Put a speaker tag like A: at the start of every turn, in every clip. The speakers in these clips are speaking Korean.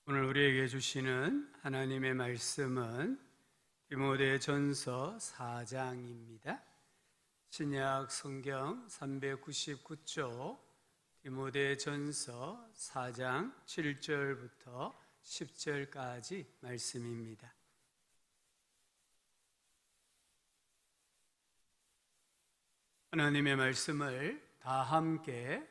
A: 오늘 우리에게 주시는 하나님의 말씀은 디모데전서 4장입니다. 신약 성경 399쪽 디모데전서 4장 7절부터 10절까지 말씀입니다. 하나님의 말씀을 다 함께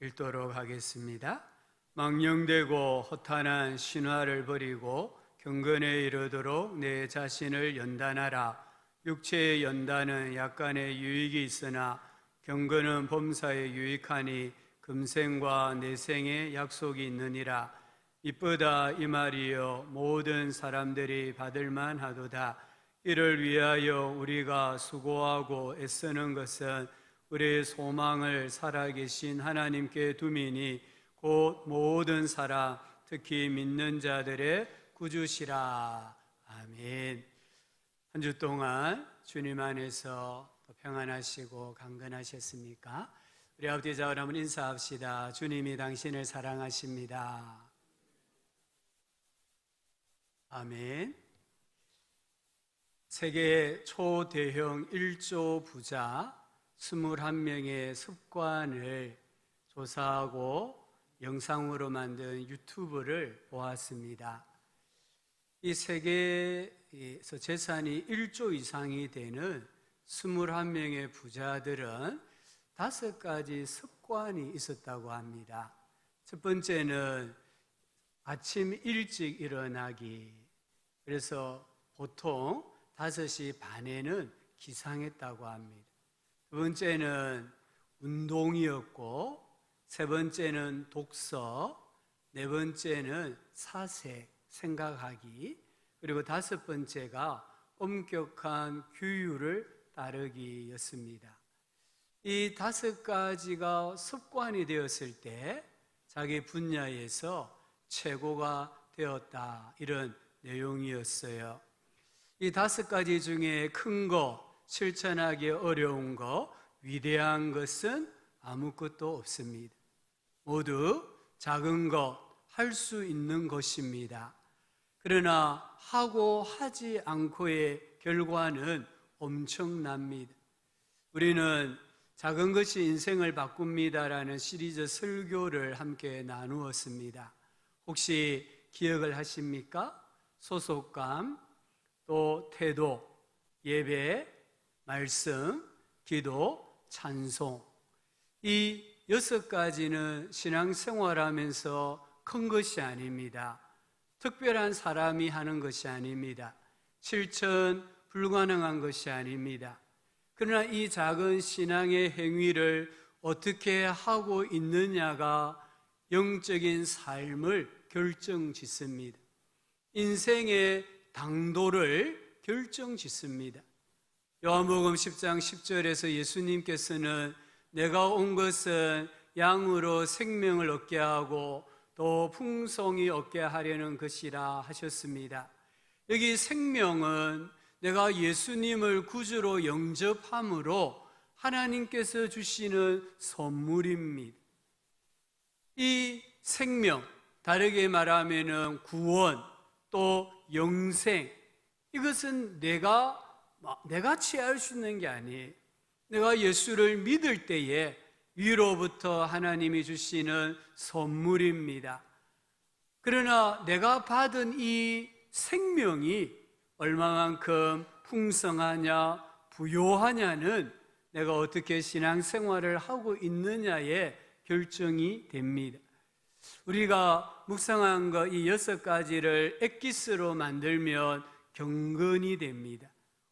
A: 읽도록 하겠습니다. 망령되고 허탄한 신화를 버리고 경건에 이르도록 내 자신을 연단하라. 육체의 연단은 약간의 유익이 있으나 경건은 범사에 유익하니 금생과 내생에 약속이 있느니라. 이쁘다 이 말이여 모든 사람들이 받을만 하도다. 이를 위하여 우리가 수고하고 애쓰는 것은 우리의 소망을 살아계신 하나님께 두미니 곧 모든 사람 특히 믿는 자들의 구주시라. 아멘. 한 주 동안 주님 안에서 평안하시고 강건하셨습니까? 우리 아버지 자와 한번 인사합시다. 주님이 당신을 사랑하십니다. 아멘. 세계 초대형 1조 부자 21명의 습관을 조사하고 영상으로 만든 유튜브를 보았습니다. 이 세계에서 재산이 1조 이상이 되는 21명의 부자들은 5가지 습관이 있었다고 합니다. 첫 번째는 아침 일찍 일어나기. 그래서 보통 5시 반에는 기상했다고 합니다. 두 번째는 운동이었고, 세 번째는 독서, 네 번째는 사색, 생각하기, 그리고 5번째가 엄격한 규율을 따르기였습니다. 이 5가지가 습관이 되었을 때 자기 분야에서 최고가 되었다, 이런 내용이었어요. 이 5가지 중에 큰 거, 실천하기 어려운 거, 위대한 것은 아무것도 없습니다. 모두 작은 것, 할 수 있는 것입니다. 그러나 하고 하지 않고의 결과는 엄청납니다. 우리는 작은 것이 인생을 바꿉니다라는 시리즈 설교를 함께 나누었습니다. 혹시 기억을 하십니까? 소속감, 또 태도, 예배, 말씀, 기도, 찬송. 이 6가지는 신앙생활하면서 큰 것이 아닙니다. 특별한 사람이 하는 것이 아닙니다. 실천 불가능한 것이 아닙니다. 그러나 이 작은 신앙의 행위를 어떻게 하고 있느냐가 영적인 삶을 결정짓습니다. 인생의 당도를 결정짓습니다. 요한복음 10장 10절에서 예수님께서는 내가 온 것은 양으로 생명을 얻게 하고 또 풍성히 얻게 하려는 것이라 하셨습니다. 여기 생명은 내가 예수님을 구주로 영접함으로 하나님께서 주시는 선물입니다. 이 생명, 다르게 말하면 구원, 또 영생, 이것은 내가 취할 수 있는 게 아니에요. 내가 예수를 믿을 때에 위로부터 하나님이 주시는 선물입니다. 그러나 내가 받은 이 생명이 얼마만큼 풍성하냐, 부요하냐는 내가 어떻게 신앙생활을 하고 있느냐에 결정이 됩니다. 우리가 묵상한 것 이 6가지를 엑기스로 만들면 경건이 됩니다.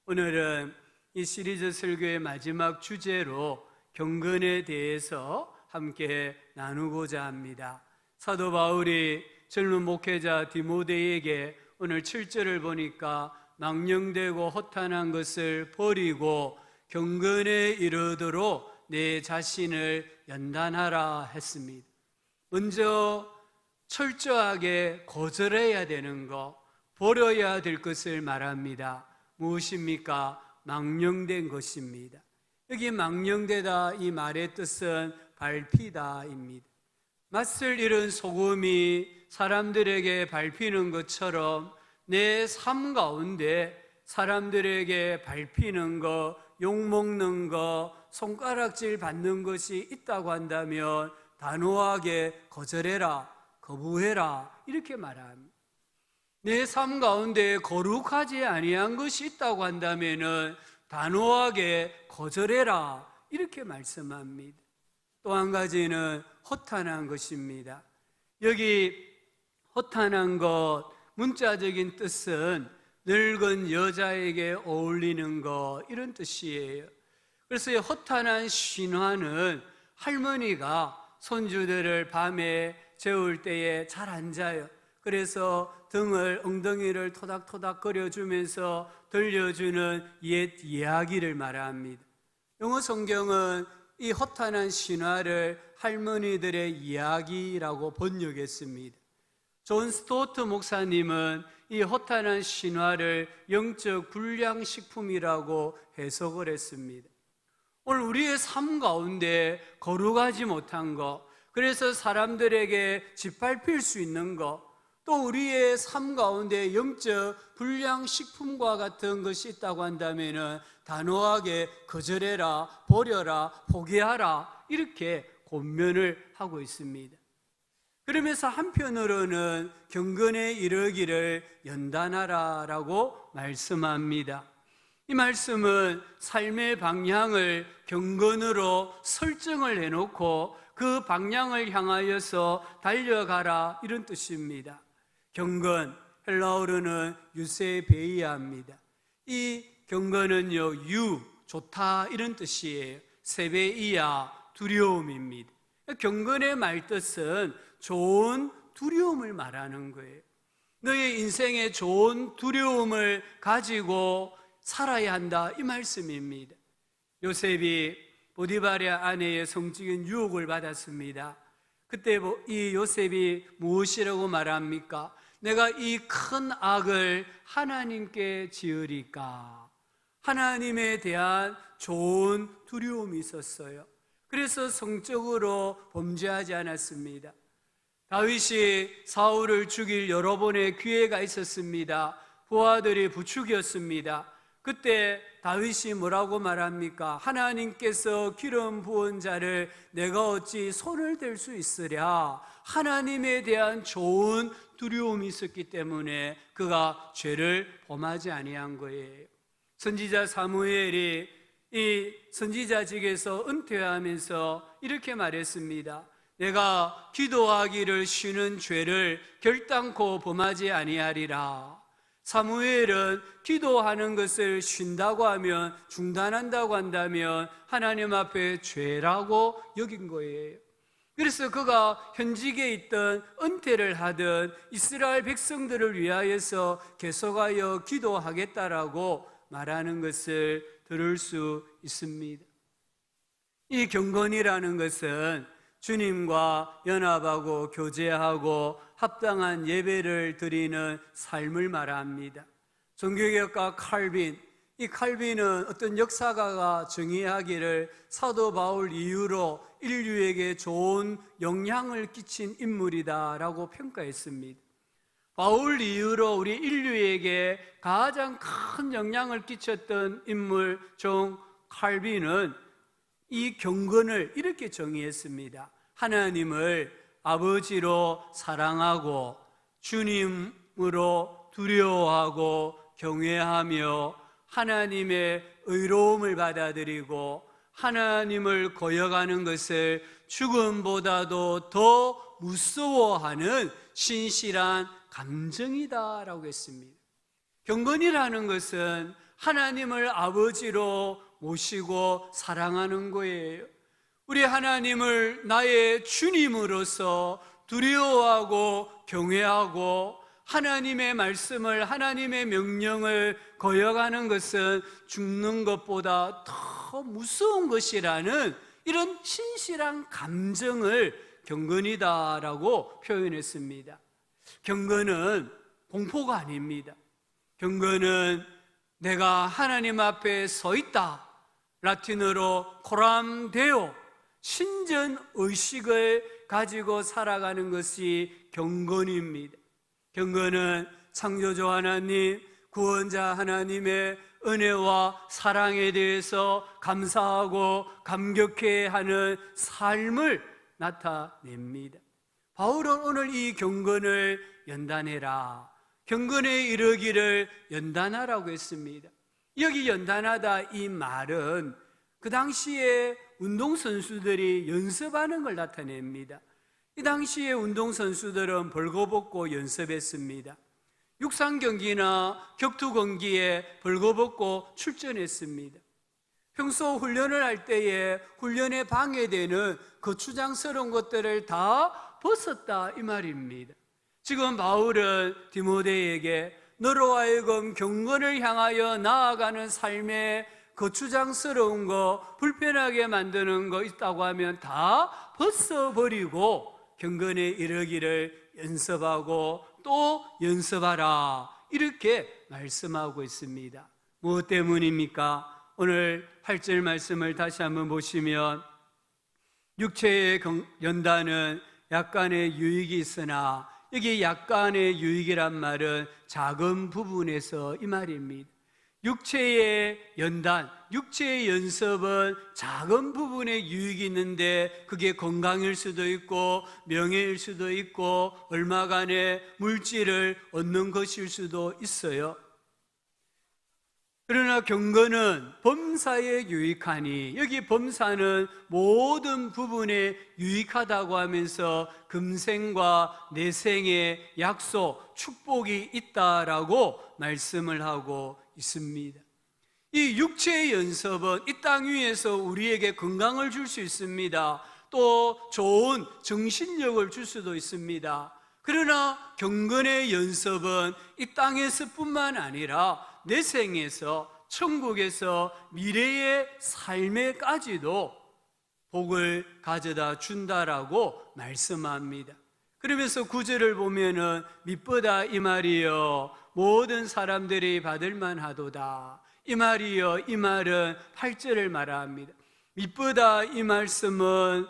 A: 오늘은 이 시리즈 설교의 마지막 주제로 경건에 대해서 함께 나누고자 합니다. 사도 바울이 젊은 목회자 디모데에게 오늘 7절을 보니까 망령되고 허탄한 것을 버리고 경건에 이르도록 내 자신을 연단하라 했습니다. 먼저 철저하게 거절해야 되는 것, 버려야 될 것을 말합니다. 무엇입니까? 망령된 것입니다. 여기 망령되다 이 말의 뜻은 밟히다입니다. 맛을 잃은 소금이 사람들에게 밟히는 것처럼 내 삶 가운데 사람들에게 밟히는 거, 욕먹는 거, 손가락질 받는 것이 있다고 한다면 단호하게 거절해라, 거부해라 이렇게 말합니다. 내 삶 가운데 거룩하지 아니한 것이 있다고 한다면 단호하게 거절해라 이렇게 말씀합니다. 또 한 가지는 허탄한 것입니다. 여기 허탄한 것, 문자적인 뜻은 늙은 여자에게 어울리는 것 이런 뜻이에요. 그래서 이 허탄한 신화는 할머니가 손주들을 밤에 재울 때에 잘 안 자요. 그래서 등을, 엉덩이를 토닥토닥 거려주면서 들려주는 옛 이야기를 말합니다. 영어 성경은 이 허탄한 신화를 할머니들의 이야기라고 번역했습니다. 존 스토트 목사님은 이 허탄한 신화를 영적 불량식품이라고 해석을 했습니다. 오늘 우리의 삶 가운데 거룩하지 못한 것, 그래서 사람들에게 짓밟힐 수 있는 것, 또 우리의 삶 가운데 영적 불량식품과 같은 것이 있다고 한다면 단호하게 거절해라, 버려라, 포기하라 이렇게 권면을 하고 있습니다. 그러면서 한편으로는 경건에 이르기를 연단하라라고 말씀합니다. 이 말씀은 삶의 방향을 경건으로 설정을 해놓고 그 방향을 향하여서 달려가라 이런 뜻입니다. 경건, 헬라어로는 유세베이아입니다. 이 경건은요, 좋다 이런 뜻이에요. 세베이아, 두려움입니다. 경건의 말뜻은 좋은 두려움을 말하는 거예요. 너의 인생에 좋은 두려움을 가지고 살아야 한다 이 말씀입니다. 요셉이 보디발의 아내의 성적인 유혹을 받았습니다. 그때 이 요셉이 무엇이라고 말합니까? 내가 이 큰 악을 하나님께 지으리까? 하나님에 대한 좋은 두려움이 있었어요. 그래서 성적으로 범죄하지 않았습니다. 다윗이 사울을 죽일 여러 번의 기회가 있었습니다. 부하들이 부추겼습니다. 그때 다윗이 뭐라고 말합니까? 하나님께서 기름 부은 자를 내가 어찌 손을 댈 수 있으랴? 하나님에 대한 좋은 두려움이 있었기 때문에 그가 죄를 범하지 아니한 거예요. 선지자 사무엘이 이 선지자직에서 은퇴하면서 이렇게 말했습니다. 내가 기도하기를 쉬는 죄를 결단코 범하지 아니하리라. 사무엘은 기도하는 것을 쉰다고 하면, 중단한다고 한다면 하나님 앞에 죄라고 여긴 거예요. 그래서 그가 현직에 있던, 은퇴를 하던 이스라엘 백성들을 위하여서 계속하여 기도하겠다라고 말하는 것을 들을 수 있습니다. 이 경건이라는 것은 주님과 연합하고 교제하고 합당한 예배를 드리는 삶을 말합니다. 종교개혁가 칼빈, 이 칼빈은 어떤 역사가가 정의하기를 사도 바울 이후로 인류에게 좋은 영향을 끼친 인물이다라고 평가했습니다. 바울 이후로 우리 인류에게 가장 큰 영향을 끼쳤던 인물 존 칼빈은 이 경건을 이렇게 정의했습니다. 하나님을 아버지로 사랑하고 주님으로 두려워하고 경외하며 하나님의 의로움을 받아들이고 하나님을 거역하는 것을 죽음보다도 더 무서워하는 신실한 감정이다라고 했습니다. 경건이라는 것은 하나님을 아버지로 모시고 사랑하는 거예요. 우리 하나님을 나의 주님으로서 두려워하고 경외하고 하나님의 말씀을, 하나님의 명령을 거역하는 것은 죽는 것보다 더 무서운 것이라는 이런 신실한 감정을 경건이다라고 표현했습니다. 경건은 공포가 아닙니다. 경건은 내가 하나님 앞에 서 있다, 라틴어로 코람 데오, 신전 의식을 가지고 살아가는 것이 경건입니다. 경건은 창조주 하나님, 구원자 하나님의 은혜와 사랑에 대해서 감사하고 감격해하는 삶을 나타냅니다. 바울은 오늘 이 경건을 연단해라, 경건에 이르기를 연단하라고 했습니다. 여기 연단하다 이 말은 그 당시에 운동선수들이 연습하는 걸 나타냅니다. 이 당시에 운동선수들은 벌거벗고 연습했습니다. 육상경기나 격투경기에 벌거벗고 출전했습니다. 평소 훈련을 할 때에 훈련에 방해되는 거추장스러운 것들을 다 벗었다 이 말입니다. 지금 바울은 디모데에게 너로 하여금 경건을 향하여 나아가는 삶에 거추장스러운 거, 불편하게 만드는 거 있다고 하면 다 벗어버리고 경건에 이르기를 연습하고 또 연습하라, 이렇게 말씀하고 있습니다. 무엇 때문입니까? 오늘 8절 말씀을 다시 한번 보시면 육체의 연단은 약간의 유익이 있으나, 여기 약간의 유익이란 말은 작은 부분에서 이 말입니다. 육체의 연단, 육체의 연습은 작은 부분에 유익이 있는데 그게 건강일 수도 있고 명예일 수도 있고 얼마간의 물질을 얻는 것일 수도 있어요. 그러나 경건은 범사에 유익하니, 여기 범사는 모든 부분에 유익하다고 하면서 금생과 내생의 약속, 축복이 있다라고 말씀을 하고 있습니다. 이 육체의 연습은 이 땅 위에서 우리에게 건강을 줄 수 있습니다. 또 좋은 정신력을 줄 수도 있습니다. 그러나 경건의 연습은 이 땅에서뿐만 아니라 내생에서, 천국에서 미래의 삶에까지도 복을 가져다 준다라고 말씀합니다. 그러면서 9절을 보면은 미쁘다 이 말이요 모든 사람들이 받을 만하도다 이 말이요, 이 말은 8절을 말합니다. 미쁘다 이 말씀은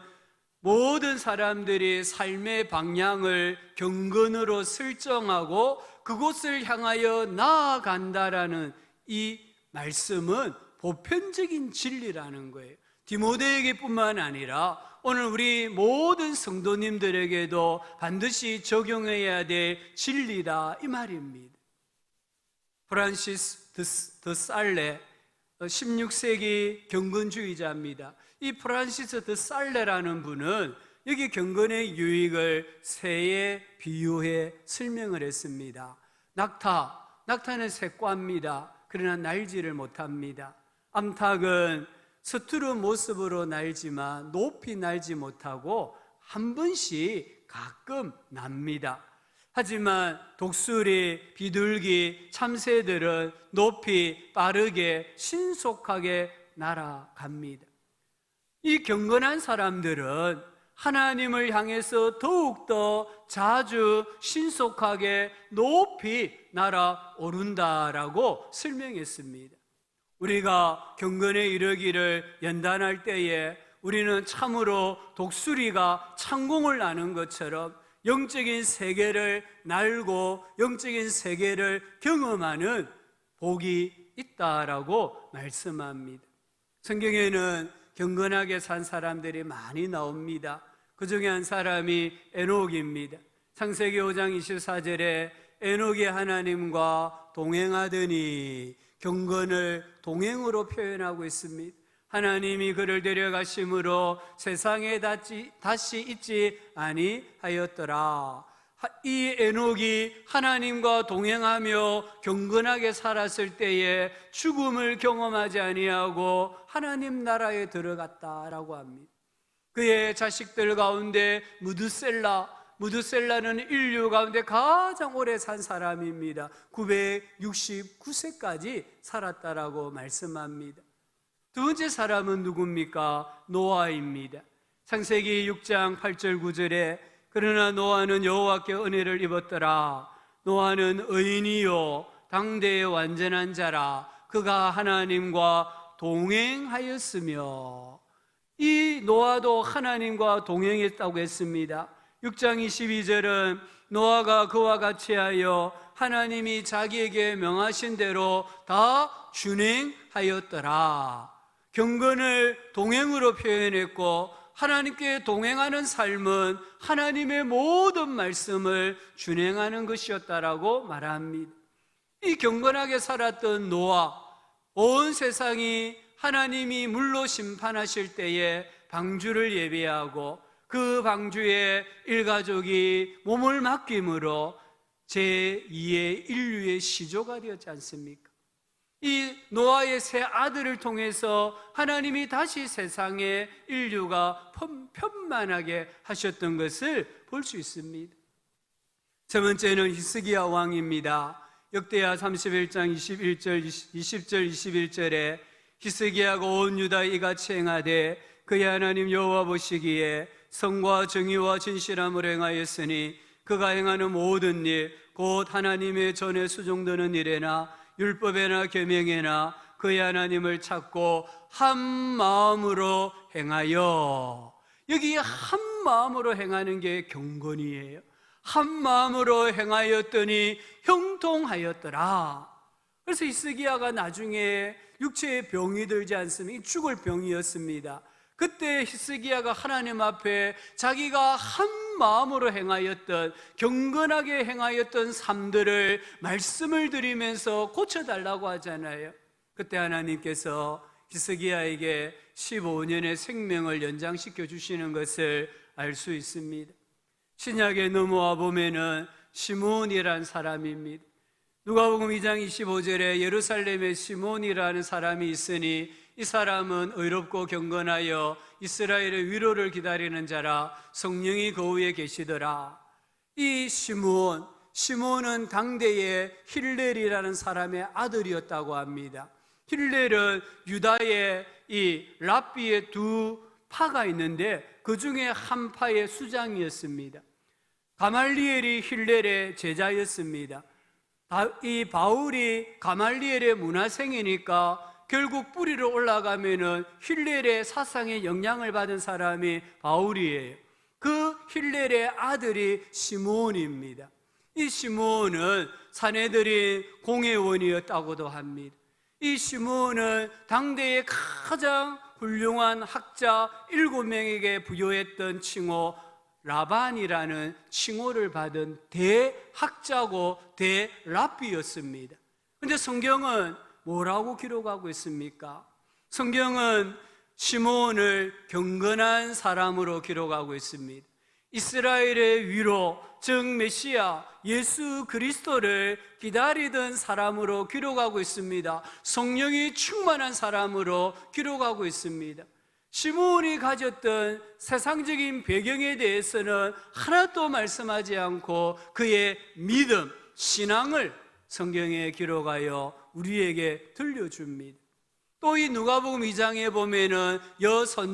A: 모든 사람들이 삶의 방향을 경건으로 설정하고 그곳을 향하여 나아간다라는 이 말씀은 보편적인 진리라는 거예요. 디모데에게 뿐만 아니라 오늘 우리 모든 성도님들에게도 반드시 적용해야 될 진리다 이 말입니다. 프란시스 드 살레, 16세기 경건주의자입니다. 이 프란시스 드 살레라는 분은 여기 경건의 유익을 새에 비유해 설명을 했습니다. 낙타는 색과입니다. 그러나 날지를 못합니다. 암탉은 서투른 모습으로 날지만 높이 날지 못하고 한 번씩 가끔 납니다. 하지만 독수리, 비둘기, 참새들은 높이 빠르게 신속하게 날아갑니다. 이 경건한 사람들은 하나님을 향해서 더욱더 자주 신속하게 높이 날아오른다라고 설명했습니다. 우리가 경건에 이르기를 연단할 때에 우리는 참으로 독수리가 창공을 나는 것처럼 영적인 세계를 날고 영적인 세계를 경험하는 복이 있다라고 말씀합니다. 성경에는 경건하게 산 사람들이 많이 나옵니다. 그 중에 한 사람이 에녹입니다. 창세기 5장 24절에 에녹이 하나님과 동행하더니, 경건을 동행으로 표현하고 있습니다. 하나님이 그를 데려가심으로 세상에 다시 있지 아니하였더라. 이 에녹이 하나님과 동행하며 경건하게 살았을 때에 죽음을 경험하지 아니하고 하나님 나라에 들어갔다라고 합니다. 그의 자식들 가운데 무드셀라는 인류 가운데 가장 오래 산 사람입니다. 969세까지 살았다라고 말씀합니다. 두 번째 사람은 누굽니까? 노아입니다. 창세기 6장 8절 9절에 그러나 노아는 여호와께 은혜를 입었더라. 노아는 의인이요 당대의 완전한 자라. 그가 하나님과 동행하였으며. 이 노아도 하나님과 동행했다고 했습니다. 6장 22절은 노아가 그와 같이 하여 하나님이 자기에게 명하신 대로 다 준행하였더라. 경건을 동행으로 표현했고, 하나님께 동행하는 삶은 하나님의 모든 말씀을 준행하는 것이었다라고 말합니다. 이 경건하게 살았던 노아, 온 세상이 하나님이 물로 심판하실 때에 방주를 예비하고 그 방주에 일가족이 몸을 맡김으로 제2의 인류의 시조가 되었지 않습니까? 이 노아의 세 아들을 통해서 하나님이 다시 세상에 인류가 편만하게 하셨던 것을 볼 수 있습니다. 세 번째는 히스기야 왕입니다. 역대하 31장 21절, 20절, 21절에 히스기야가 온 유다에 이같이 행하되 그의 하나님 여호와 보시기에 성과 정의와 진실함을 행하였으니 그가 행하는 모든 일, 곧 하나님의 전에 수종드는 일에나 율법에나 계명에나 그의 하나님을 찾고 한 마음으로 행하여, 여기 한 마음으로 행하는 게 경건이에요. 한 마음으로 행하였더니 형통하였더라. 그래서 히스기야가 나중에 육체의 병이 들지 않습니까? 죽을 병이었습니다. 그때 히스기야가 하나님 앞에 자기가 한 마음으로 행하였던, 경건하게 행하였던 삶들을 말씀을 드리면서 고쳐달라고 하잖아요. 그때 하나님께서 히스기야에게 15년의 생명을 연장시켜 주시는 것을 알 수 있습니다. 신약에 넘어와 보면은 시므온이라는 사람입니다. 누가복음 2장 25절에 예루살렘에 시므온이라는 사람이 있으니 이 사람은 의롭고 경건하여 이스라엘의 위로를 기다리는 자라, 성령이 그 위에 계시더라. 이 시므온은 당대의 힐렐이라는 사람의 아들이었다고 합니다. 힐렐은 유다의 이 랍비의 두 파가 있는데 그 중에 한 파의 수장이었습니다. 가말리엘이 힐렐의 제자였습니다. 이 바울이 가말리엘의 문화생이니까 결국 뿌리로 올라가면은 힐렐의 사상에 영향을 받은 사람이 바울이에요. 그 힐렐의 아들이 시므온입니다. 이 시므온은 사내들인 공회원이었다고도 합니다. 이 시므온은 당대의 가장 훌륭한 학자 7명에게 부여했던 칭호 라반이라는 칭호를 받은 대학자고 대랍비였습니다. 그런데 성경은 뭐라고 기록하고 있습니까? 성경은 시므온을 경건한 사람으로 기록하고 있습니다. 이스라엘의 위로, 즉 메시아 예수 그리스도를 기다리던 사람으로 기록하고 있습니다. 성령이 충만한 사람으로 기록하고 있습니다. 시므온이 가졌던 세상적인 배경에 대해서는 하나도 말씀하지 않고 그의 믿음, 신앙을 성경에 기록하여 우리에게 들려줍니다. 또 이 누가복음 2장에 보면은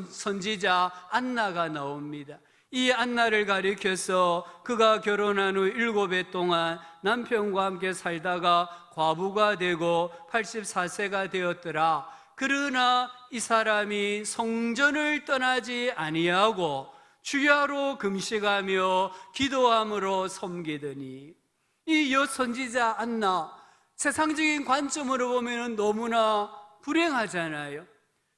A: 선지자 안나가 나옵니다. 이 안나를 가리켜서 그가 결혼한 후 7해 동안 남편과 함께 살다가 과부가 되고 84세가 되었더라. 그러나 이 사람이 성전을 떠나지 아니하고 주야로 금식하며 기도함으로 섬기더니, 이 여선지자 안나, 세상적인 관점으로 보면 너무나 불행하잖아요.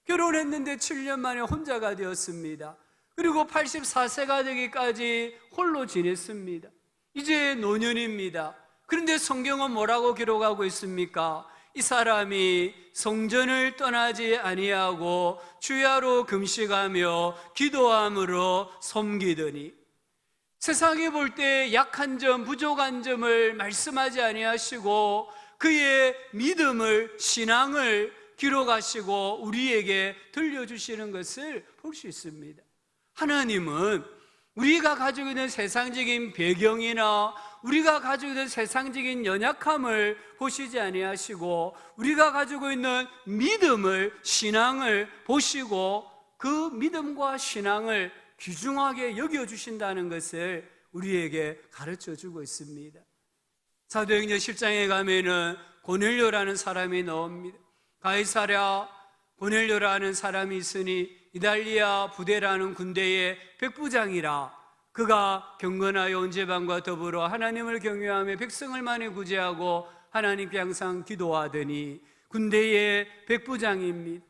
A: 결혼했는데 7년 만에 혼자가 되었습니다. 그리고 84세가 되기까지 홀로 지냈습니다. 이제 노년입니다. 그런데 성경은 뭐라고 기록하고 있습니까? 이 사람이 성전을 떠나지 아니하고 주야로 금식하며 기도함으로 섬기더니, 세상에 볼 때 약한 점, 부족한 점을 말씀하지 아니하시고 그의 믿음을, 신앙을 기록하시고 우리에게 들려주시는 것을 볼 수 있습니다. 하나님은 우리가 가지고 있는 세상적인 배경이나 우리가 가지고 있는 세상적인 연약함을 보시지 아니하시고 우리가 가지고 있는 믿음을, 신앙을 보시고 그 믿음과 신앙을 귀중하게 여겨주신다는 것을 우리에게 가르쳐주고 있습니다. 사도행전 10장에 가면은 고넬료라는 사람이 나옵니다. 가이사랴 고넬료라는 사람이 있으니 이달리아 부대라는 군대의 백부장이라. 그가 경건하여 온 제방과 더불어 하나님을 경외하며 백성을 많이 구제하고 하나님께 항상 기도하더니. 군대의 백부장입니다.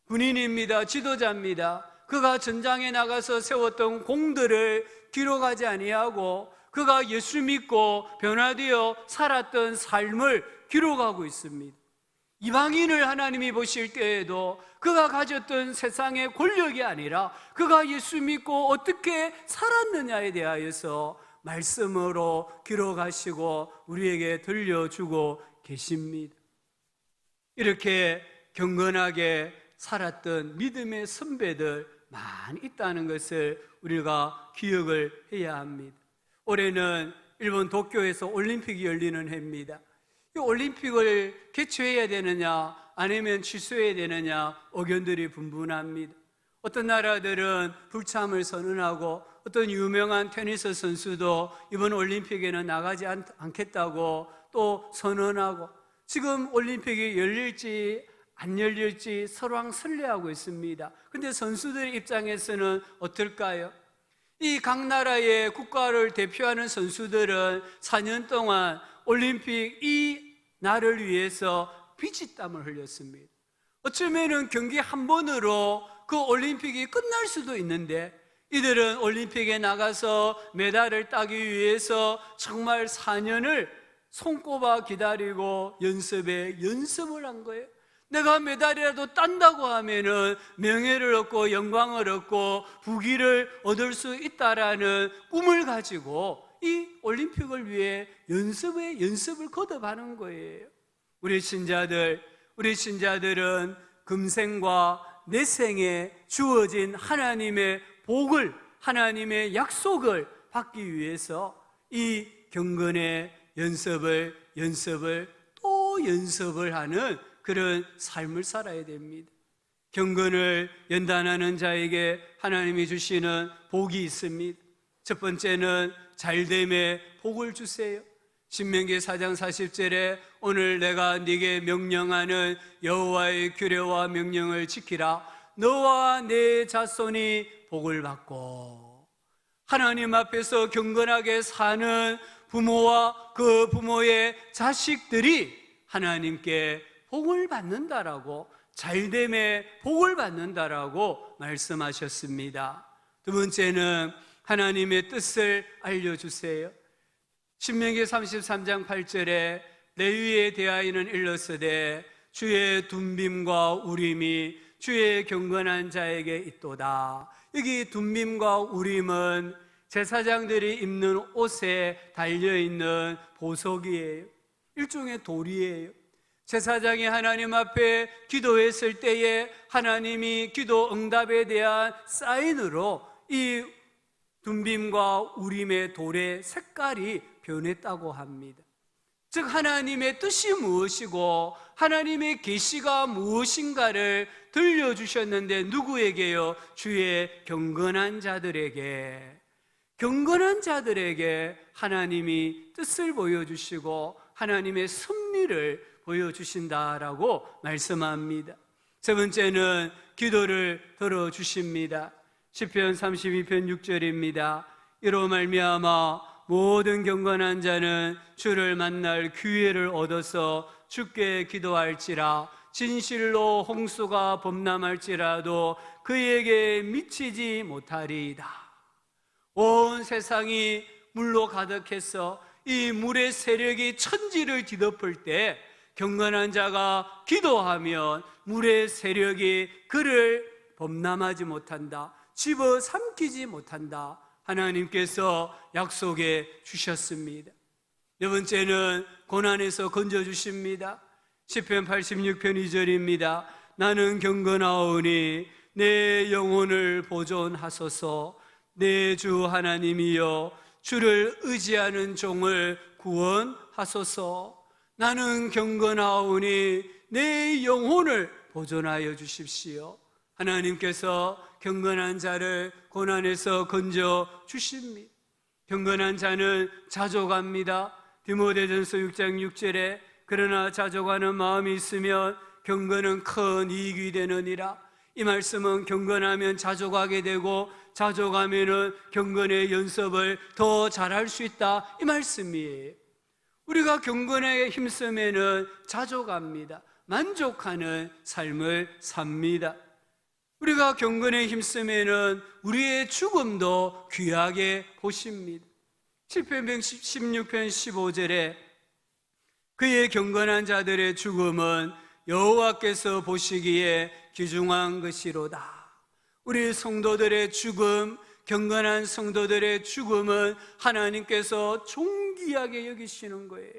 A: 군인입니다. 지도자입니다. 그가 전장에 나가서 세웠던 공들을 기록하지 아니하고 그가 예수 믿고 변화되어 살았던 삶을 기록하고 있습니다. 이방인을 하나님이 보실 때에도 그가 가졌던 세상의 권력이 아니라 그가 예수 믿고 어떻게 살았느냐에 대하여서 말씀으로 기록하시고 우리에게 들려주고 계십니다. 이렇게 경건하게 살았던 믿음의 선배들 많이 있다는 것을 우리가 기억을 해야 합니다. 올해는 일본 도쿄에서 올림픽이 열리는 해입니다. 이 올림픽을 개최해야 되느냐 아니면 취소해야 되느냐 의견들이 분분합니다. 어떤 나라들은 불참을 선언하고 어떤 유명한 테니스 선수도 이번 올림픽에는 나가지 않겠다고 또 선언하고, 지금 올림픽이 열릴지 안 열릴지 설왕설래하고 있습니다. 그런데 선수들 입장에서는 어떨까요? 이 각 나라의 국가를 대표하는 선수들은 4년 동안 올림픽 이 날을 위해서 피땀을 흘렸습니다. 어쩌면은 경기 한 번으로 그 올림픽이 끝날 수도 있는데 이들은 올림픽에 나가서 메달을 따기 위해서 정말 4년을 손꼽아 기다리고 연습을 한 거예요. 내가 메달이라도 딴다고 하면은 명예를 얻고 영광을 얻고 부귀를 얻을 수 있다라는 꿈을 가지고 이 올림픽을 위해 연습을 거듭하는 거예요. 우리 신자들은 금생과 내생에 주어진 하나님의 복을, 하나님의 약속을 받기 위해서 이 경건의 연습을 또 연습을 하는 그런 삶을 살아야 됩니다. 경건을 연단하는 자에게 하나님이 주시는 복이 있습니다. 첫 번째는 잘됨의 복을 주세요. 신명기 4장 40절에 오늘 내가 네게 명령하는 여호와의 규례와 명령을 지키라. 너와 네 자손이 복을 받고. 하나님 앞에서 경건하게 사는 부모와 그 부모의 자식들이 하나님께 복을 받는다라고, 잘됨의 복을 받는다라고 말씀하셨습니다. 두 번째는 하나님의 뜻을 알려주세요. 신명기 33장 8절에 레위에 대하여는 일렀으되 주의 둠빔과 우림이 주의 경건한 자에게 있도다. 여기 둠빔과 우림은 제사장들이 입는 옷에 달려있는 보석이에요. 일종의 돌이에요. 제사장이 하나님 앞에 기도했을 때에 하나님이 기도 응답에 대한 사인으로 이 둠빔과 우림의 돌의 색깔이 변했다고 합니다. 즉 하나님의 뜻이 무엇이고 하나님의 계시가 무엇인가를 들려주셨는데 누구에게요? 주의 경건한 자들에게. 경건한 자들에게 하나님이 뜻을 보여주시고 하나님의 섭리를 보여주신다라고 말씀합니다. 세 번째는 기도를 들어주십니다. 시편 32편 6절입니다. 이로 말미암아 모든 경건한 자는 주를 만날 기회를 얻어서 주께 기도할지라. 진실로 홍수가 범람할지라도 그에게 미치지 못하리이다. 온 세상이 물로 가득해서 이 물의 세력이 천지를 뒤덮을 때 경건한 자가 기도하면 물의 세력이 그를 범람하지 못한다, 집어삼키지 못한다, 하나님께서 약속해 주셨습니다. 네 번째는 고난에서 건져주십니다. 시편 86편 2절입니다. 나는 경건하오니 내 영혼을 보존하소서. 내 주 하나님이여 주를 의지하는 종을 구원하소서. 나는 경건하오니 내 영혼을 보존하여 주십시오. 하나님께서 경건한 자를 고난에서 건져 주십니다. 경건한 자는 자족합니다. 디모데전서 6장 6절에 그러나 자족하는 마음이 있으면 경건은 큰 이익이 되느니라. 이 말씀은 경건하면 자족하게 되고 자족하면은 경건의 연습을 더 잘할 수 있다, 이 말씀이에요. 우리가 경건에 힘쓰면은 자족합니다. 만족하는 삶을 삽니다. 우리가 경건에 힘쓰면은 우리의 죽음도 귀하게 보십니다. 시편 16편 15절에 그의 경건한 자들의 죽음은 여호와께서 보시기에 귀중한 것이로다. 우리 성도들의 죽음, 경건한 성도들의 죽음은 하나님께서 존귀하게 여기시는 거예요.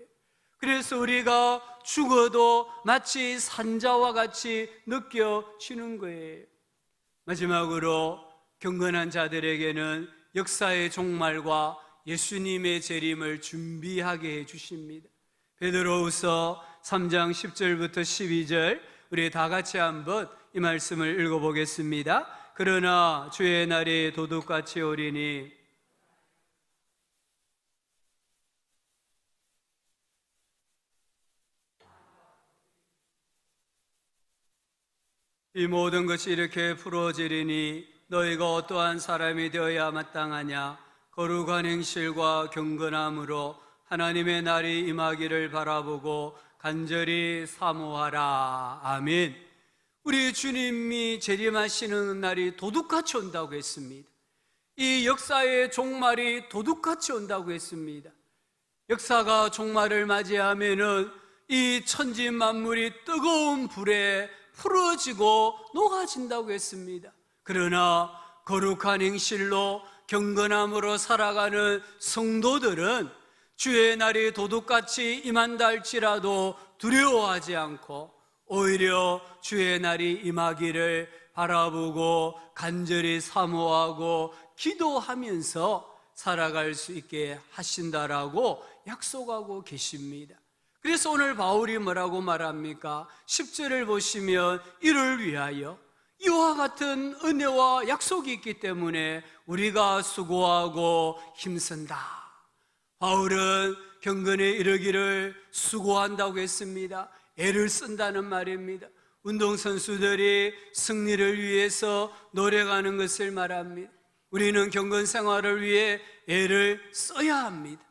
A: 그래서 우리가 죽어도 마치 산자와 같이 느껴지는 거예요. 마지막으로 경건한 자들에게는 역사의 종말과 예수님의 재림을 준비하게 해주십니다. 베드로후서 3장 10절부터 12절, 우리 다 같이 한번 이 말씀을 읽어보겠습니다. 그러나 주의 날이 도둑같이 오리니 이 모든 것이 이렇게 풀어지리니 너희가 어떠한 사람이 되어야 마땅하냐? 거룩한 행실과 경건함으로 하나님의 날이 임하기를 바라보고 간절히 사모하라. 아멘. 우리 주님이 재림하시는 날이 도둑같이 온다고 했습니다. 이 역사의 종말이 도둑같이 온다고 했습니다. 역사가 종말을 맞이하면은 이 천지 만물이 뜨거운 불에 풀어지고 녹아진다고 했습니다. 그러나 거룩한 행실로 경건함으로 살아가는 성도들은 주의 날이 도둑같이 임한다 할지라도 두려워하지 않고 오히려 주의 날이 임하기를 바라보고 간절히 사모하고 기도하면서 살아갈 수 있게 하신다라고 약속하고 계십니다. 그래서 오늘 바울이 뭐라고 말합니까? 10절을 보시면 이를 위하여 이와 같은 은혜와 약속이 있기 때문에 우리가 수고하고 힘쓴다. 바울은 경건에 이르기를 수고한다고 했습니다. 애를 쓴다는 말입니다. 운동선수들이 승리를 위해서 노력하는 것을 말합니다. 우리는 경건 생활을 위해 애를 써야 합니다.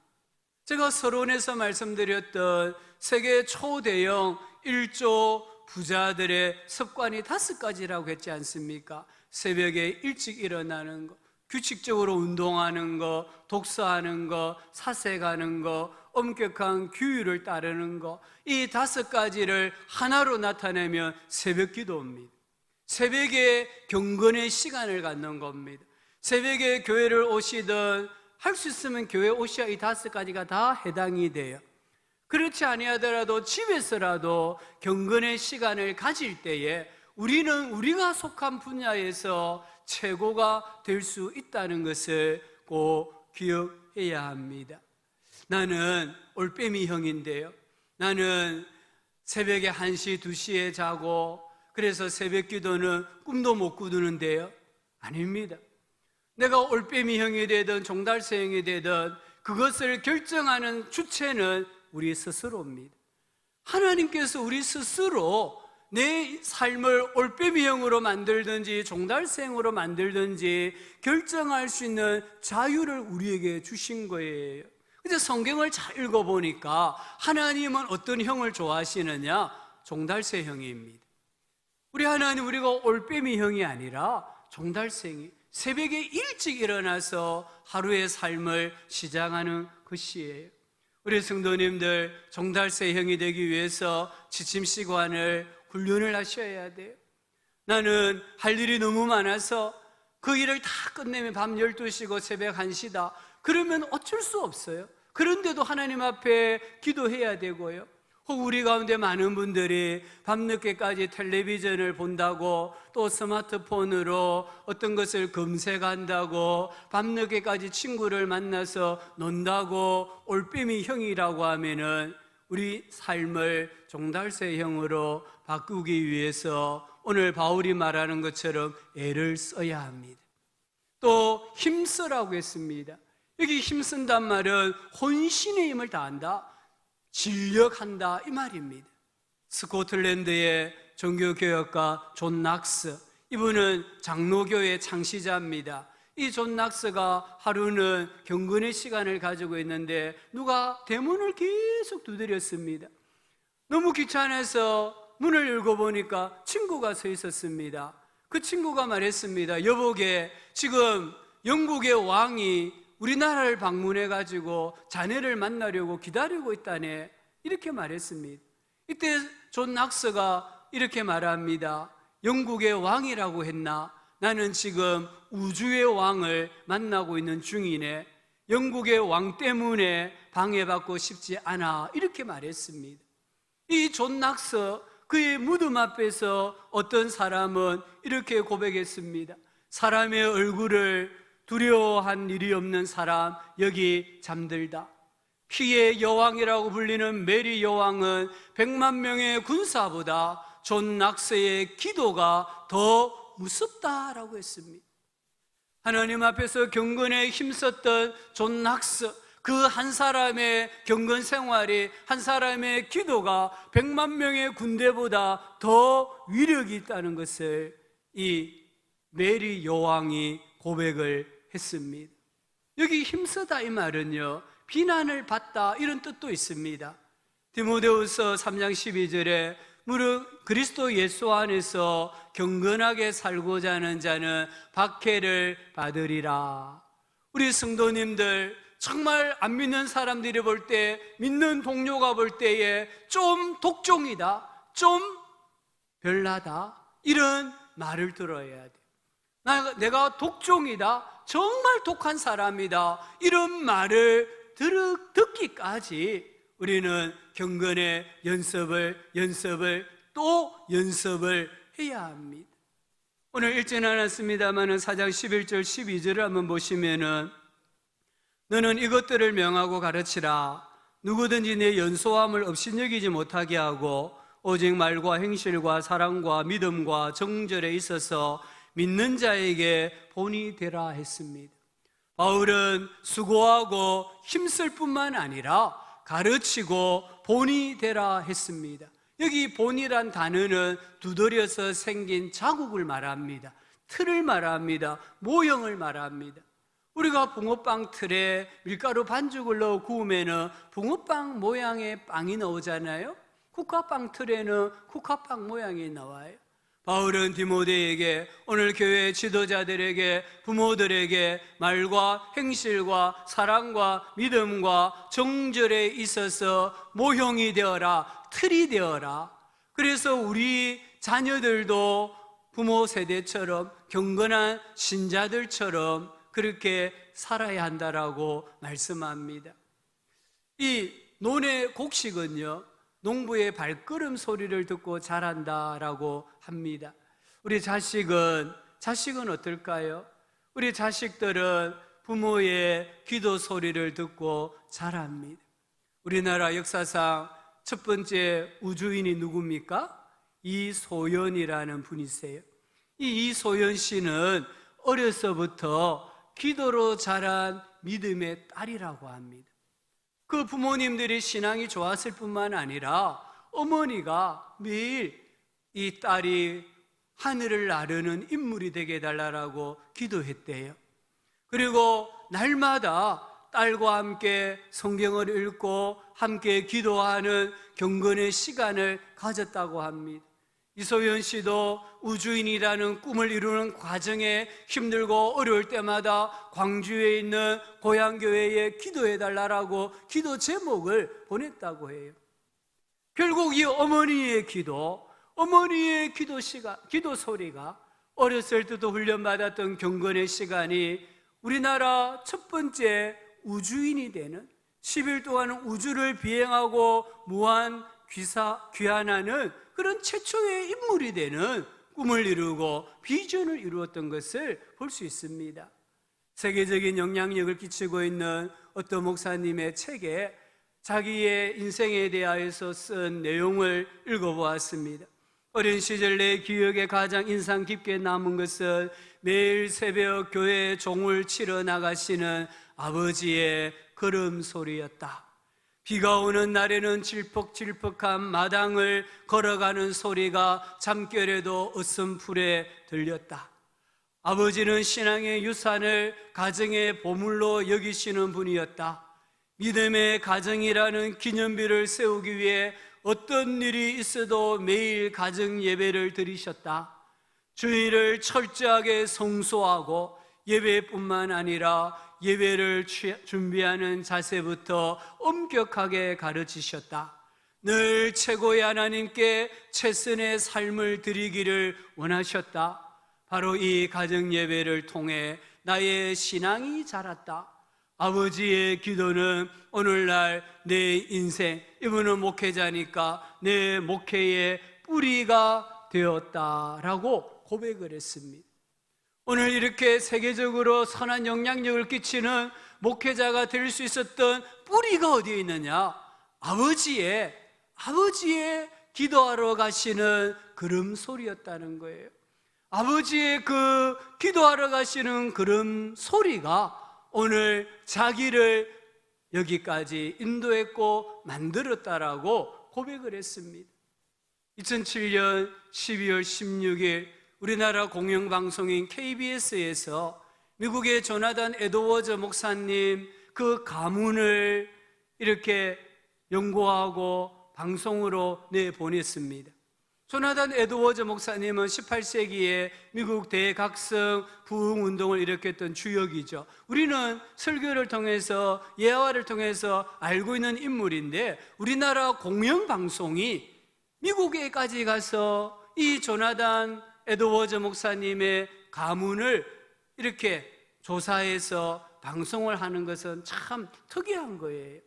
A: 제가 서론에서 말씀드렸던 세계 초대형 1조 부자들의 습관이 5가지라고 했지 않습니까? 새벽에 일찍 일어나는 것, 규칙적으로 운동하는 것, 독서하는 것, 사색하는 것, 엄격한 규율을 따르는 것, 이 5가지를 하나로 나타내면 새벽 기도입니다. 새벽에 경건의 시간을 갖는 겁니다. 새벽에 교회를 오시든 할 수 있으면 교회 오셔야 이 5가지가 다 해당이 돼요. 그렇지 아니하더라도 집에서라도 경건의 시간을 가질 때에 우리는 우리가 속한 분야에서 최고가 될 수 있다는 것을 꼭 기억해야 합니다. 나는 올빼미 형인데요. 나는 새벽에 1시, 2시에 자고 그래서 새벽 기도는 꿈도 못 꾸는데요. 아닙니다. 내가 올빼미 형이 되든 종달새 형이 되든 그것을 결정하는 주체는 우리 스스로입니다. 하나님께서 우리 스스로 내 삶을 올빼미형으로 만들든지 종달새형으로 만들든지 결정할 수 있는 자유를 우리에게 주신 거예요. 근데 성경을 잘 읽어보니까 하나님은 어떤 형을 좋아하시느냐? 종달새형입니다. 우리 하나님, 우리가 올빼미형이 아니라 종달새형이 새벽에 일찍 일어나서 하루의 삶을 시작하는 것이에요. 우리 성도님들 종달새형이 되기 위해서 지침시간을 훈련을 하셔야 돼요. 나는 할 일이 너무 많아서 그 일을 다 끝내면 밤 12시고 새벽 1시다. 그러면 어쩔 수 없어요. 그런데도 하나님 앞에 기도해야 되고요. 혹 우리 가운데 많은 분들이 밤늦게까지 텔레비전을 본다고 또 스마트폰으로 어떤 것을 검색한다고 밤늦게까지 친구를 만나서 논다고 올빼미 형이라고 하면은 우리 삶을 종달새형으로 바꾸기 위해서 오늘 바울이 말하는 것처럼 애를 써야 합니다. 또 힘쓰라고 했습니다. 여기 힘쓴단 말은 혼신의 힘을 다한다, 진력한다 이 말입니다. 스코틀랜드의 종교개혁가 존 낙스, 이분은 장로교의 창시자입니다. 이 존 낙스가 하루는 경건의 시간을 가지고 있는데 누가 대문을 계속 두드렸습니다. 너무 귀찮아서 문을 열고 보니까 친구가 서 있었습니다. 그 친구가 말했습니다. 여보게, 지금 영국의 왕이 우리나라를 방문해 가지고 자네를 만나려고 기다리고 있다네. 이렇게 말했습니다. 이때 존 낙스가 이렇게 말합니다. 영국의 왕이라고 했나? 나는 지금 우주의 왕을 만나고 있는 중이네. 영국의 왕 때문에 방해받고 싶지 않아. 이렇게 말했습니다. 이 존 낙스, 그의 무덤 앞에서 어떤 사람은 이렇게 고백했습니다. 사람의 얼굴을 두려워한 일이 없는 사람, 여기 잠들다. 피의 여왕이라고 불리는 메리 여왕은 100만 명의 군사보다 존 낙스의 기도가 더 무섭다라고 했습니다. 하나님 앞에서 경건에 힘썼던 존 낙스, 그 한 사람의 경건 생활이, 한 사람의 기도가 100만 명의 군대보다 더 위력이 있다는 것을 이 메리 여왕이 고백을 했습니다. 여기 힘쓰다 이 말은요, 비난을 받다 이런 뜻도 있습니다. 디모데후서 3장 12절에 무릇 그리스도 예수 안에서 경건하게 살고자 하는 자는 박해를 받으리라. 우리 성도님들, 정말 안 믿는 사람들이 볼 때, 믿는 동료가 볼 때에 좀 독종이다, 좀 별나다, 이런 말을 들어야 돼. 내가 독종이다, 정말 독한 사람이다, 이런 말을 듣기까지 우리는 경건의 연습을 또 연습을 해야 합니다. 오늘 읽지는 않았습니다만 4장 11절 12절을 한번 보시면은, 너는 이것들을 명하고 가르치라. 누구든지 내 연소함을 업신여기지 못하게 하고 오직 말과 행실과 사랑과 믿음과 정절에 있어서 믿는 자에게 본이 되라 했습니다. 바울은 수고하고 힘쓸 뿐만 아니라 가르치고 본이 되라 했습니다. 여기 본이란 단어는 두드려서 생긴 자국을 말합니다. 틀을 말합니다. 모형을 말합니다. 우리가 붕어빵 틀에 밀가루 반죽을 넣어 구우면은 붕어빵 모양의 빵이 나오잖아요. 쿠카빵 틀에는 쿠카빵 모양이 나와요. 바울은 디모데에게, 오늘 교회 지도자들에게, 부모들에게 말과 행실과 사랑과 믿음과 정절에 있어서 모형이 되어라, 틀이 되어라. 그래서 우리 자녀들도 부모 세대처럼 경건한 신자들처럼 그렇게 살아야 한다라고 말씀합니다. 이 논의 곡식은요, 농부의 발걸음 소리를 듣고 자란다라고 합니다. 우리 자식은 어떨까요? 우리 자식들은 부모의 기도 소리를 듣고 자랍니다. 우리나라 역사상 첫 번째 우주인이 누굽니까? 이소연이라는 분이세요. 이 이소연 씨는 어려서부터 기도로 자란 믿음의 딸이라고 합니다. 그 부모님들이 신앙이 좋았을 뿐만 아니라 어머니가 매일 이 딸이 하늘을 나르는 인물이 되게 해달라고 기도했대요. 그리고 날마다 딸과 함께 성경을 읽고 함께 기도하는 경건의 시간을 가졌다고 합니다. 이소연 씨도 우주인이라는 꿈을 이루는 과정에 힘들고 어려울 때마다 광주에 있는 고향교회에 기도해달라고 기도 제목을 보냈다고 해요. 결국 이 어머니의 기도 소리가 어렸을 때도 훈련받았던 경건의 시간이 우리나라 첫 번째 우주인이 되는, 10일 동안 우주를 비행하고 무한 귀환하는 그런 최초의 인물이 되는 꿈을 이루고 비전을 이루었던 것을 볼 수 있습니다. 세계적인 영향력을 끼치고 있는 어떤 목사님의 책에 자기의 인생에 대하여서 쓴 내용을 읽어보았습니다. 어린 시절 내 기억에 가장 인상 깊게 남은 것은 매일 새벽 교회에 종을 치러 나가시는 아버지의 걸음소리였다. 비가 오는 날에는 질퍽질퍽한 마당을 걸어가는 소리가 잠결에도 어슴풀에 들렸다. 아버지는 신앙의 유산을 가정의 보물로 여기시는 분이었다. 믿음의 가정이라는 기념비를 세우기 위해 어떤 일이 있어도 매일 가정 예배를 드리셨다. 주일을 철저하게 성수하고 예배뿐만 아니라 예배를 준비하는 자세부터 엄격하게 가르치셨다. 늘 최고의 하나님께 최선의 삶을 드리기를 원하셨다. 바로 이 가정 예배를 통해 나의 신앙이 자랐다. 아버지의 기도는 오늘날 내 인생, 이분은 목회자니까 내 목회의 뿌리가 되었다라고 고백을 했습니다. 오늘 이렇게 세계적으로 선한 영향력을 끼치는 목회자가 될 수 있었던 뿌리가 어디에 있느냐? 아버지의 기도하러 가시는 걸음소리였다는 거예요. 아버지의 그 기도하러 가시는 걸음소리가 오늘 자기를 여기까지 인도했고 만들었다라고 고백을 했습니다. 2007년 12월 16일 우리나라 공영방송인 KBS에서 미국의 조나단 에드워즈 목사님 그 가문을 이렇게 연구하고 방송으로 내보냈습니다. 조나단 에드워즈 목사님은 18세기에 미국 대각성 부흥운동을 일으켰던 주역이죠. 우리는 설교를 통해서 예화를 통해서 알고 있는 인물인데 우리나라 공영방송이 미국에까지 가서 이 조나단 에드워즈 목사님의 가문을 이렇게 조사해서 방송을 하는 것은 참 특이한 거예요.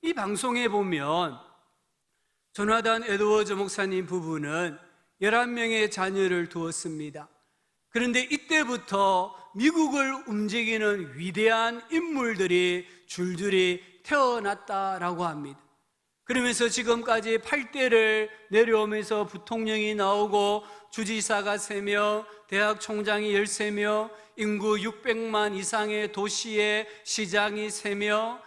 A: 이 방송에 보면 조나단 에드워즈 목사님 부부는 11명의 자녀를 두었습니다. 그런데 이때부터 미국을 움직이는 위대한 인물들이 줄줄이 태어났다라고 합니다. 그러면서 지금까지 8대를 내려오면서 부통령이 나오고 주지사가 3명, 대학 총장이 13명, 인구 600만 이상의 도시의 시장이 3명,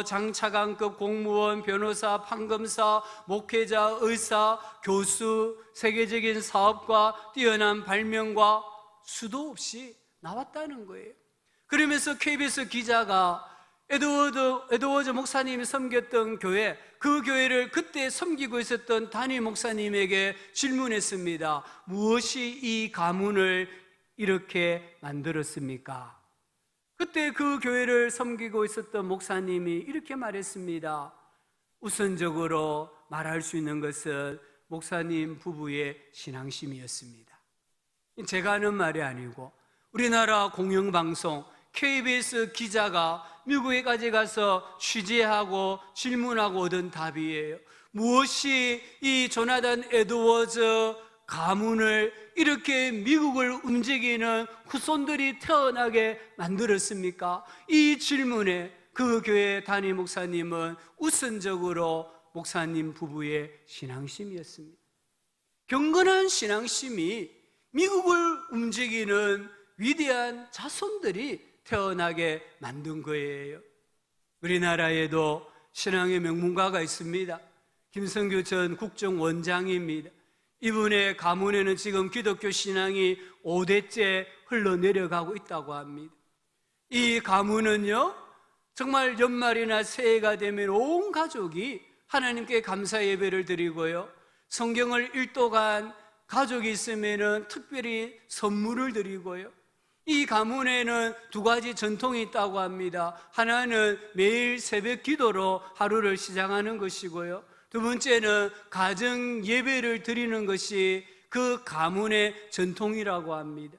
A: 장차관급 공무원, 변호사, 판검사, 목회자, 의사, 교수, 세계적인 사업가, 뛰어난 발명가 수도 없이 나왔다는 거예요. 그러면서 KBS 기자가 에드워즈 목사님이 섬겼던 교회, 그 교회를 그때 섬기고 있었던 담임 목사님에게 질문했습니다. 무엇이 이 가문을 이렇게 만들었습니까? 그때 그 교회를 섬기고 있었던 목사님이 이렇게 말했습니다. 우선적으로 말할 수 있는 것은 목사님 부부의 신앙심이었습니다. 제가 하는 말이 아니고 우리나라 공영방송 KBS 기자가 미국에까지 가서 취재하고 질문하고 얻은 답이에요. 무엇이 이 조나단 에드워즈 가문을 이렇게 미국을 움직이는 후손들이 태어나게 만들었습니까? 이 질문에 그 교회 담임 목사님은 우선적으로 목사님 부부의 신앙심이었습니다. 경건한 신앙심이 미국을 움직이는 위대한 자손들이 태어나게 만든 거예요. 우리나라에도 신앙의 명문가가 있습니다. 김성규 전 국정원장입니다. 이분의 가문에는 지금 기독교 신앙이 5대째 흘러내려가고 있다고 합니다. 이 가문은요, 정말 연말이나 새해가 되면 온 가족이 하나님께 감사 예배를 드리고요, 성경을 읽도간 가족이 있으면 특별히 선물을 드리고요, 이 가문에는 2가지 전통이 있다고 합니다. 하나는 매일 새벽 기도로 하루를 시작하는 것이고요, 2번째는 가정 예배를 드리는 것이 그 가문의 전통이라고 합니다.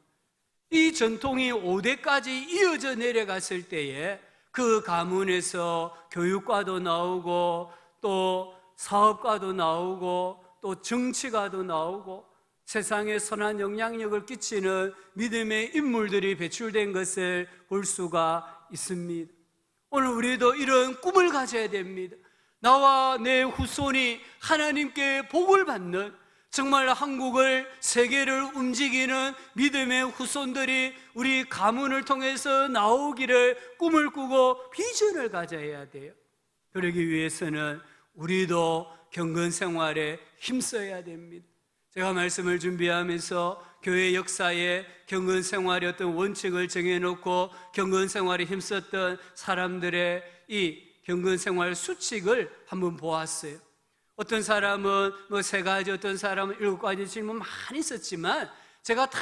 A: 이 전통이 5대까지 이어져 내려갔을 때에 그 가문에서 교육과도 나오고 또 사업가도 나오고 또 정치가도 나오고 세상에 선한 영향력을 끼치는 믿음의 인물들이 배출된 것을 볼 수가 있습니다. 오늘 우리도 이런 꿈을 가져야 됩니다. 나와 내 후손이 하나님께 복을 받는, 정말 한국을, 세계를 움직이는 믿음의 후손들이 우리 가문을 통해서 나오기를 꿈을 꾸고 비전을 가져야 돼요. 그러기 위해서는 우리도 경건 생활에 힘써야 됩니다. 제가 말씀을 준비하면서 교회 역사에 경건 생활의 어떤 원칙을 정해놓고 경건 생활에 힘썼던 사람들의 이 경건 생활 수칙을 한번 보았어요. 어떤 사람은 3가지, 어떤 사람은 7가지 질문 많이 썼지만 제가 다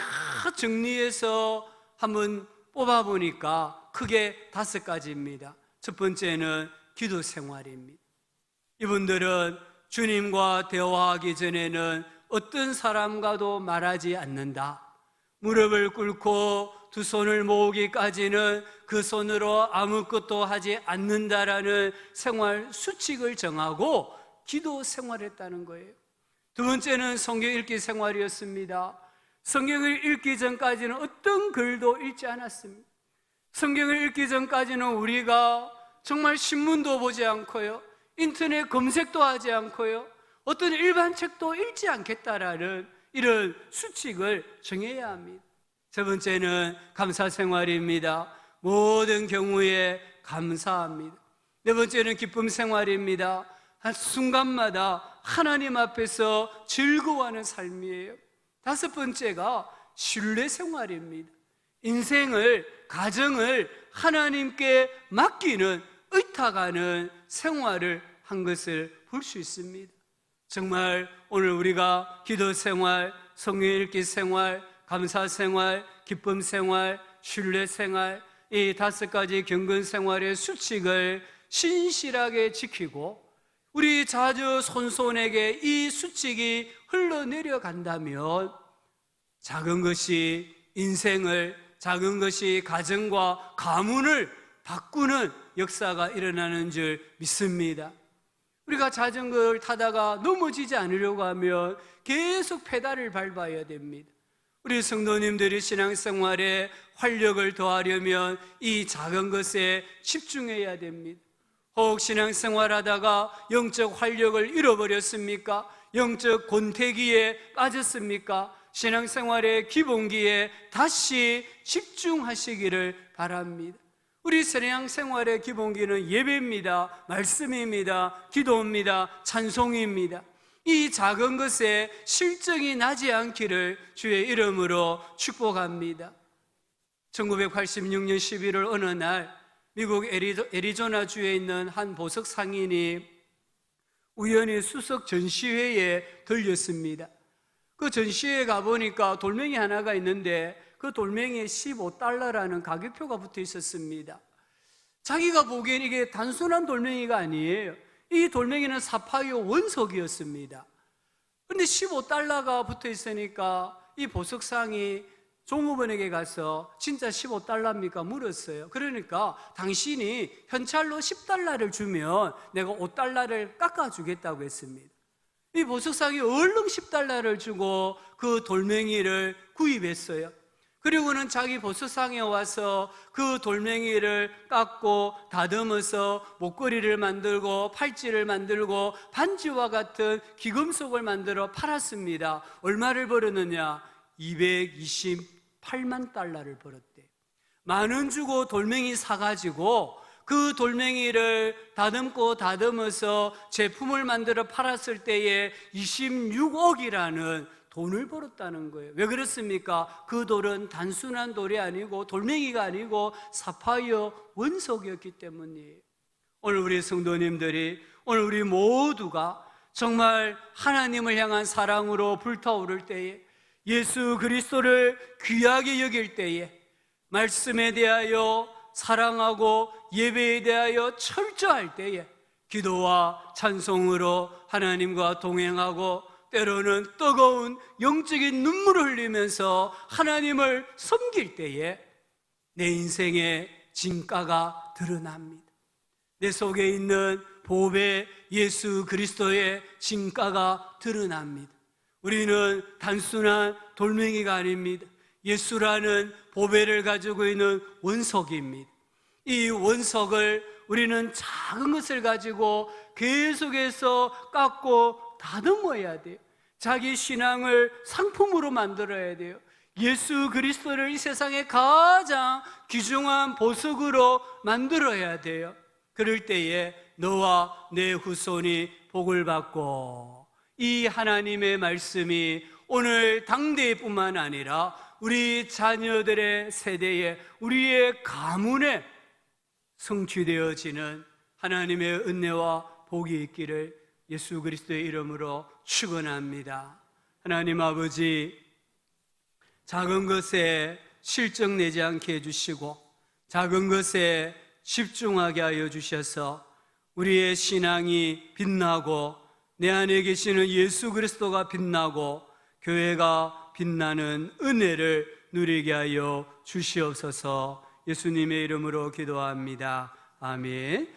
A: 정리해서 한번 뽑아보니까 크게 5가지입니다. 첫 번째는 기도 생활입니다. 이분들은 주님과 대화하기 전에는 어떤 사람과도 말하지 않는다. 무릎을 꿇고 2 손을 모으기까지는 그 손으로 아무것도 하지 않는다라는 생활 수칙을 정하고 기도 생활했다는 거예요. 두 번째는 성경 읽기 생활이었습니다. 성경을 읽기 전까지는 어떤 글도 읽지 않았습니다. 성경을 읽기 전까지는 우리가 정말 신문도 보지 않고요, 인터넷 검색도 하지 않고요, 어떤 일반 책도 읽지 않겠다라는 이런 수칙을 정해야 합니다. 세 번째는 감사 생활입니다. 모든 경우에 감사합니다. 네 번째는 기쁨 생활입니다. 한 순간마다 하나님 앞에서 즐거워하는 삶이에요. 5번째가 신뢰 생활입니다. 인생을, 가정을 하나님께 맡기는, 의탁하는 생활을 한 것을 볼 수 있습니다. 정말 오늘 우리가 기도 생활, 성경 읽기 생활, 감사 생활, 기쁨 생활, 신뢰 생활, 이 5가지 경건 생활의 수칙을 신실하게 지키고 우리 자주 손손에게 이 수칙이 흘러내려간다면 작은 것이 인생을, 작은 것이 가정과 가문을 바꾸는 역사가 일어나는 줄 믿습니다. 우리가 자전거를 타다가 넘어지지 않으려고 하면 계속 페달을 밟아야 됩니다. 우리 성도님들이 신앙생활에 활력을 더하려면 이 작은 것에 집중해야 됩니다. 혹 신앙생활하다가 영적 활력을 잃어버렸습니까? 영적 권태기에 빠졌습니까? 신앙생활의 기본기에 다시 집중하시기를 바랍니다. 우리 신앙생활의 기본기는 예배입니다, 말씀입니다, 기도입니다, 찬송입니다. 이 작은 것에 실정이 나지 않기를 주의 이름으로 축복합니다. 1986년 11월 어느 날 미국 애리조나주에 있는 한 보석 상인이 우연히 수석 전시회에 들렸습니다. 그 전시회에 가보니까 돌멩이 하나가 있는데 그 돌멩이에 $15라는 가격표가 붙어 있었습니다. 자기가 보기엔 이게 단순한 돌멩이가 아니에요. 이 돌멩이는 사파이어 원석이었습니다. 그런데 $15가 붙어 있으니까 이 보석상이 종업원에게 가서 진짜 $15입니까? 물었어요. 그러니까 당신이 현찰로 $10를 주면 내가 $5를 깎아주겠다고 했습니다. 이 보석상이 얼른 $10를 주고 그 돌멩이를 구입했어요. 그리고는 자기 보석상에 와서 그 돌멩이를 깎고 다듬어서 목걸이를 만들고 팔찌를 만들고 반지와 같은 귀금속을 팔았습니다. 얼마를 벌었느냐? $228만 벌었대. 10,000원 주고 돌멩이 사가지고 그 돌멩이를 다듬어서 제품을 만들어 팔았을 때에 26억이라는 돈을 벌었다는 거예요. 왜 그렇습니까? 그 돌은 단순한 돌이 아니고 돌멩이가 아니고 사파이어 원석이었기 때문이에요. 오늘 우리 성도님들이, 오늘 우리 모두가 정말 하나님을 향한 사랑으로 불타오를 때에, 예수 그리스도를 귀하게 여길 때에 말씀에 대하여 사랑하고 예배에 대하여 철저할 때에 기도와 찬송으로 하나님과 동행하고 때로는 뜨거운 영적인 눈물을 흘리면서 하나님을 섬길 때에 내 인생의 진가가 드러납니다. 내 속에 있는 보배 예수 그리스도의 진가가 드러납니다. 우리는 단순한 돌멩이가 아닙니다. 예수라는 보배를 가지고 있는 원석입니다. 이 원석을 우리는 작은 것을 가지고 계속해서 깎고 다듬어야 돼요. 자기 신앙을 상품으로 만들어야 돼요. 예수 그리스도를 이 세상에 가장 귀중한 보석으로 만들어야 돼요. 그럴 때에 너와 내 후손이 복을 받고, 이 하나님의 말씀이 오늘 당대뿐만 아니라 우리 자녀들의 세대에, 우리의 가문에 성취되어지는 하나님의 은혜와 복이 있기를 예수 그리스도의 이름으로 축원합니다. 하나님 아버지, 작은 것에 실정 내지 않게 해주시고 작은 것에 집중하게 하여 주셔서 우리의 신앙이 빛나고 내 안에 계시는 예수 그리스도가 빛나고 교회가 빛나는 은혜를 누리게 하여 주시옵소서. 예수님의 이름으로 기도합니다. 아멘.